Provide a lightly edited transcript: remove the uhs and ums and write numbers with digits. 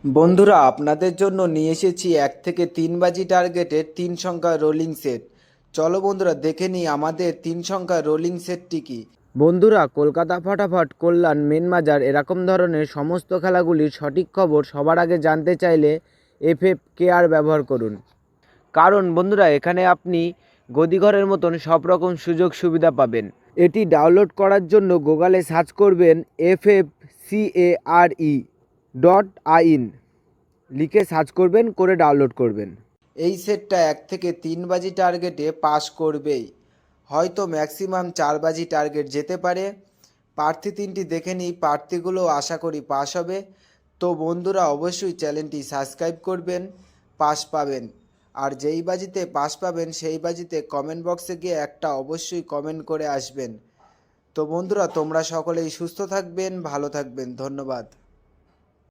বন্ধুরা আপনাদের জন্য নিয়ে এসেছি 1 থেকে 3 বাজি টার্গেটের 3 সংখ্যা রোলিং সেট। চলো বন্ধুরা দেখে নিই আমাদের 3 সংখ্যা রোলিং সেটটি কি। বন্ধুরা কলকাতা ফটাফট, কল্যাণ, মেন বাজার এরকম ধরনের সমস্ত খেলাগুলির সঠিক খবর সবার আগে জানতে চাইলে FFKR ব্যবহার করুন। কারণ বন্ধুরা এখানে আপনি গদিঘরের মতন সব রকম সুযোগ সুবিধা পাবেন। এটি ডাউনলোড করার জন্য গুগলে সার্চ করবেন FFCARE.in, লিখে সার্চ করবেন, করে ডাউনলোড করবেন। এই সেটটা 1 থেকে 3 বাজি টার্গেটে পাস করবেই, হয়তো ম্যাক্সিমাম 4 বাজি টার্গেট যেতে পারে। প্রার্থী 3টি দেখে নিই, প্রার্থীগুলো আশা করি পাস হবে। তো বন্ধুরা অবশ্যই চ্যানেলটি সাবস্ক্রাইব করবেন, পাস পাবেন। আর যেই বাজিতে পাস পাবেন সেই বাজিতে কমেন্ট বক্সে গিয়ে একটা অবশ্যই কমেন্ট করে আসবেন। তো বন্ধুরা তোমরা সকলেই সুস্থ থাকবেন, ভালো থাকবেন, ধন্যবাদ।